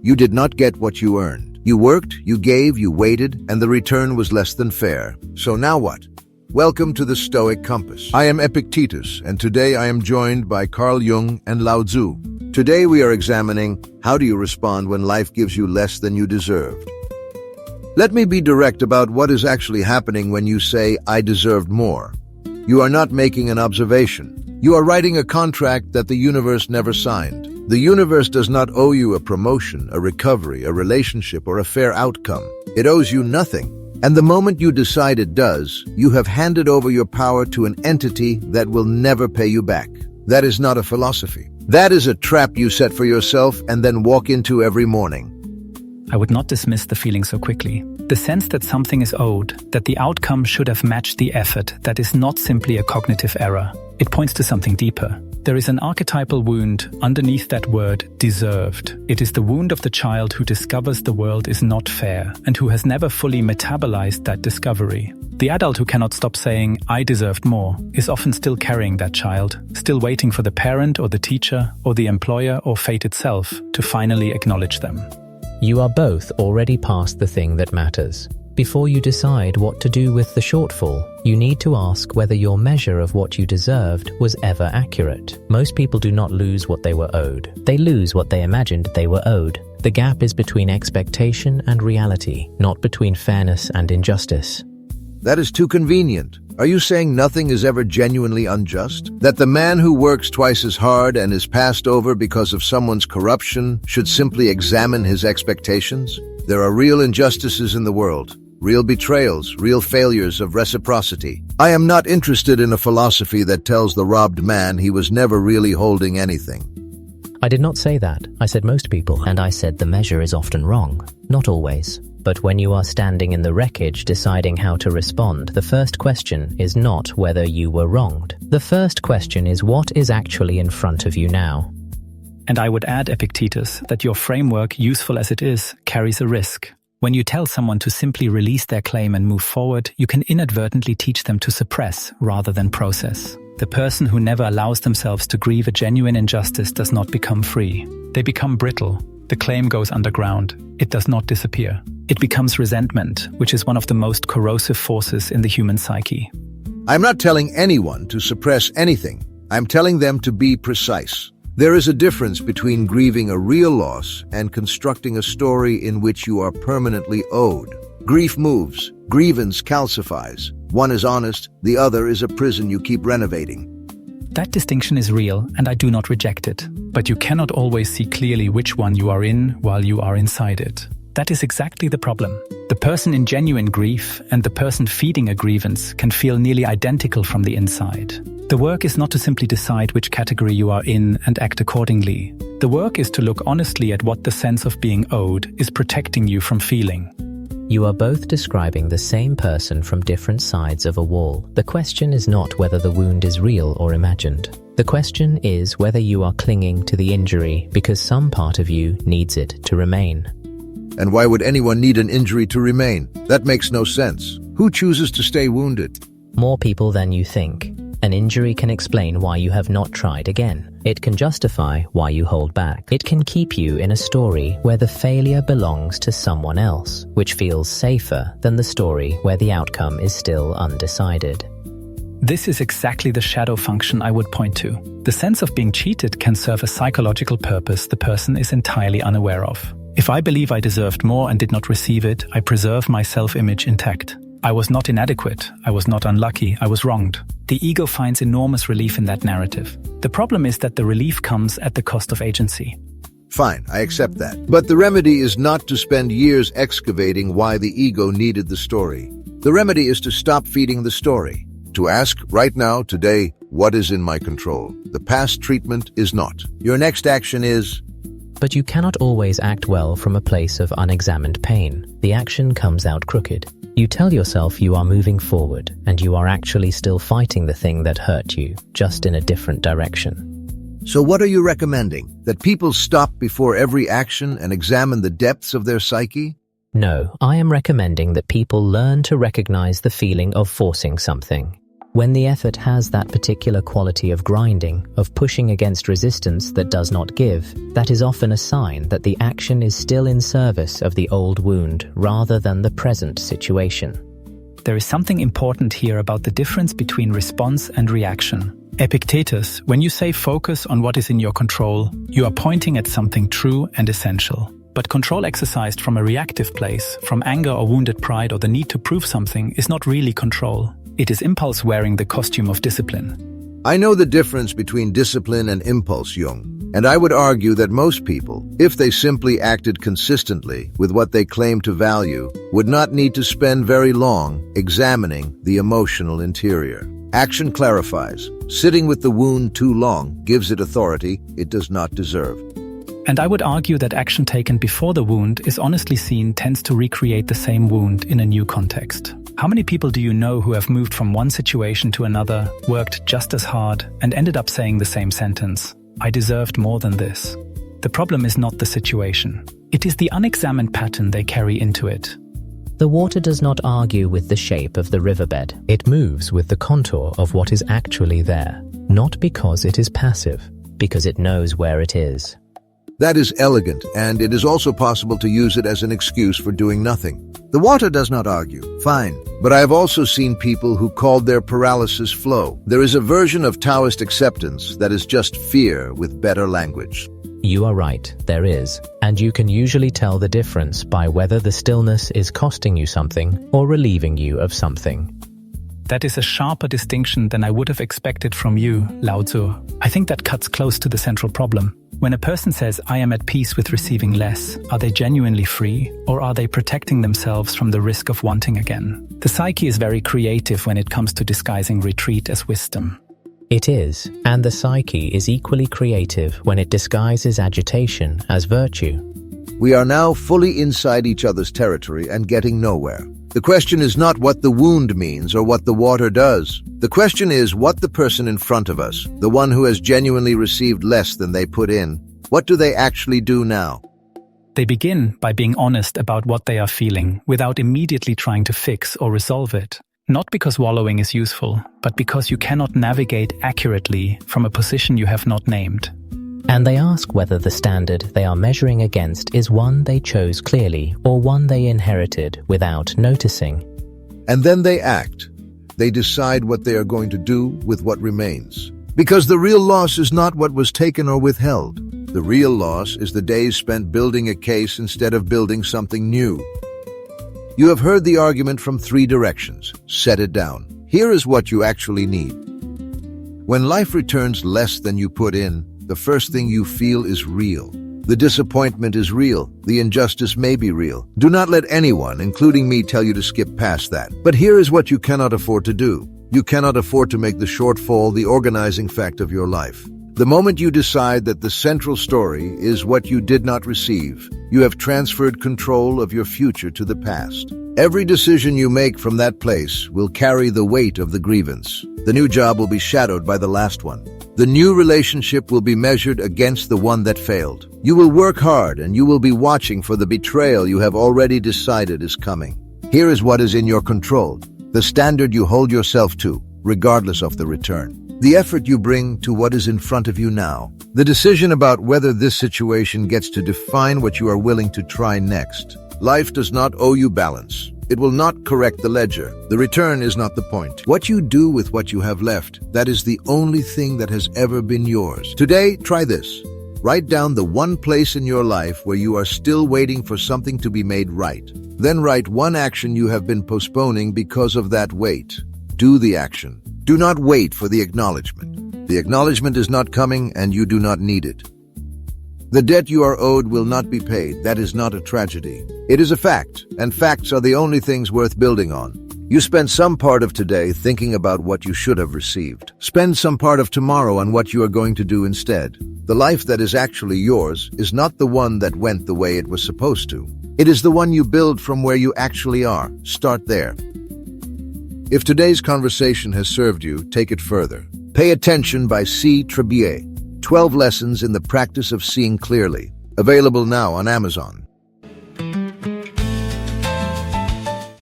you did not get what you earned. You worked, you gave, you waited, and the return was less than fair. So now what? Welcome to the Stoic Compass. I am EPICTETUS, and today I am joined by JUNG and LAOZI. Today we are examining how do you respond when life gives you less than you deserved. Let me be direct about what is actually happening when you say, I deserved more. You are not making an observation. You are writing a contract that the universe never signed. The universe does not owe you a promotion, a recovery, a relationship, or a fair outcome. It owes you nothing. And the moment you decide it does, you have handed over your power to an entity that will never pay you back. That is not a philosophy. That is a trap you set for yourself and then walk into every morning. I would not dismiss the feeling so quickly. The sense that something is owed, that the outcome should have matched the effort, that is not simply a cognitive error. It points to something deeper. There is an archetypal wound underneath that word, deserved. It is the wound of the child who discovers the world is not fair and who has never fully metabolized that discovery. The adult who cannot stop saying, I deserved more, is often still carrying that child, still waiting for the parent or the teacher or the employer or fate itself to finally acknowledge them. You are both already past the thing that matters. Before you decide what to do with the shortfall, you need to ask whether your measure of what you deserved was ever accurate. Most people do not lose what they were owed. They lose what they imagined they were owed. The gap is between expectation and reality, not between fairness and injustice. That is too convenient. Are you saying nothing is ever genuinely unjust? That the man who works twice as hard and is passed over because of someone's corruption should simply examine his expectations? There are real injustices in the world, real betrayals, real failures of reciprocity. I am not interested in a philosophy that tells the robbed man he was never really holding anything. I did not say that. I said most people, and I said the measure is often wrong. Not always. But when you are standing in the wreckage deciding how to respond, the first question is not whether you were wronged. The first question is what is actually in front of you now. And I would add, Epictetus, that your framework, useful as it is, carries a risk. When you tell someone to simply release their claim and move forward, you can inadvertently teach them to suppress rather than process. The person who never allows themselves to grieve a genuine injustice does not become free. They become brittle. The claim goes underground. It does not disappear. It becomes resentment, which is one of the most corrosive forces in the human psyche. I'm not telling anyone to suppress anything. I'm telling them to be precise. There is a difference between grieving a real loss and constructing a story in which you are permanently owed. Grief moves. Grievance calcifies. One is honest, the other is a prison you keep renovating. That distinction is real, and I do not reject it. But you cannot always see clearly which one you are in while you are inside it. That is exactly the problem. The person in genuine grief and the person feeding a grievance can feel nearly identical from the inside. The work is not to simply decide which category you are in and act accordingly. The work is to look honestly at what the sense of being owed is protecting you from feeling. You are both describing the same person from different sides of a wall. The question is not whether the wound is real or imagined. The question is whether you are clinging to the injury because some part of you needs it to remain. And why would anyone need an injury to remain? That makes no sense. Who chooses to stay wounded? More people than you think. An injury can explain why you have not tried again. It can justify why you hold back. It can keep you in a story where the failure belongs to someone else, which feels safer than the story where the outcome is still undecided. This is exactly the shadow function I would point to. The sense of being cheated can serve a psychological purpose the person is entirely unaware of. If I believe I deserved more and did not receive it, I preserve my self-image intact. I was not inadequate, I was not unlucky, I was wronged. The ego finds enormous relief in that narrative. The problem is that the relief comes at the cost of agency. Fine, I accept that. But the remedy is not to spend years excavating why the ego needed the story. The remedy is to stop feeding the story. To ask, right now, today, what is in my control? The past treatment is not. Your next action is... But you cannot always act well from a place of unexamined pain. The action comes out crooked. You tell yourself you are moving forward, and you are actually still fighting the thing that hurt you, just in a different direction. So what are you recommending? That people stop before every action and examine the depths of their psyche? No, I am recommending that people learn to recognize the feeling of forcing something. When the effort has that particular quality of grinding, of pushing against resistance that does not give, that is often a sign that the action is still in service of the old wound rather than the present situation. There is something important here about the difference between response and reaction. EPICTETUS, when you say focus on what is in your control, you are pointing at something true and essential. But control exercised from a reactive place, from anger or wounded pride or the need to prove something, is not really control. It is impulse wearing the costume of discipline. I know the difference between discipline and impulse, Jung, and I would argue that most people, if they simply acted consistently with what they claim to value, would not need to spend very long examining the emotional interior. Action clarifies. Sitting with the wound too long gives it authority it does not deserve. And I would argue that action taken before the wound is honestly seen tends to recreate the same wound in a new context. How many people do you know who have moved from one situation to another, worked just as hard, and ended up saying the same sentence? I deserved more than this. The problem is not the situation. It is the unexamined pattern they carry into it. The water does not argue with the shape of the riverbed. It moves with the contour of what is actually there, not because it is passive, because it knows where it is. That is elegant, and it is also possible to use it as an excuse for doing nothing. The water does not argue. Fine. But I have also seen people who called their paralysis flow. There is a version of Taoist acceptance that is just fear with better language. You are right, there is. And you can usually tell the difference by whether the stillness is costing you something or relieving you of something. That is a sharper distinction than I would have expected from you, LAOZI. I think that cuts close to the central problem. When a person says, I am at peace with receiving less, are they genuinely free, or are they protecting themselves from the risk of wanting again? The psyche is very creative when it comes to disguising retreat as wisdom. It is, and the psyche is equally creative when it disguises agitation as virtue. We are now fully inside each other's territory and getting nowhere. The question is not what the wound means or what the water does. The question is what the person in front of us, the one who has genuinely received less than they put in, what do they actually do now? They begin by being honest about what they are feeling without immediately trying to fix or resolve it. Not because wallowing is useful, but because you cannot navigate accurately from a position you have not named. And they ask whether the standard they are measuring against is one they chose clearly or one they inherited without noticing. And then they act. They decide what they are going to do with what remains. Because the real loss is not what was taken or withheld. The real loss is the days spent building a case instead of building something new. You have heard the argument from three directions. Set it down. Here is what you actually need. When life returns less than you put in, the first thing you feel is real. The disappointment is real. The injustice may be real. Do not let anyone, including me, tell you to skip past that. But here is what you cannot afford to do. You cannot afford to make the shortfall the organizing fact of your life. The moment you decide that the central story is what you did not receive, you have transferred control of your future to the past. Every decision you make from that place will carry the weight of the grievance. The new job will be shadowed by the last one. The new relationship will be measured against the one that failed. You will work hard and you will be watching for the betrayal you have already decided is coming. Here is what is in your control. The standard you hold yourself to, regardless of the return. The effort you bring to what is in front of you now. The decision about whether this situation gets to define what you are willing to try next. Life does not owe you balance. It will not correct the ledger. The return is not the point. What you do with what you have left, that is the only thing that has ever been yours. Today, try this. Write down the one place in your life where you are still waiting for something to be made right. Then write one action you have been postponing because of that wait. Do the action. Do not wait for the acknowledgement. The acknowledgement is not coming and you do not need it. The debt you are owed will not be paid. That is not a tragedy. It is a fact, and facts are the only things worth building on. You spend some part of today thinking about what you should have received. Spend some part of tomorrow on what you are going to do instead. The life that is actually yours is not the one that went the way it was supposed to. It is the one you build from where you actually are. Start there. If today's conversation has served you, take it further. Pay Attention by C. Trebier. 12 Lessons in the Practice of Seeing Clearly. Available now on Amazon.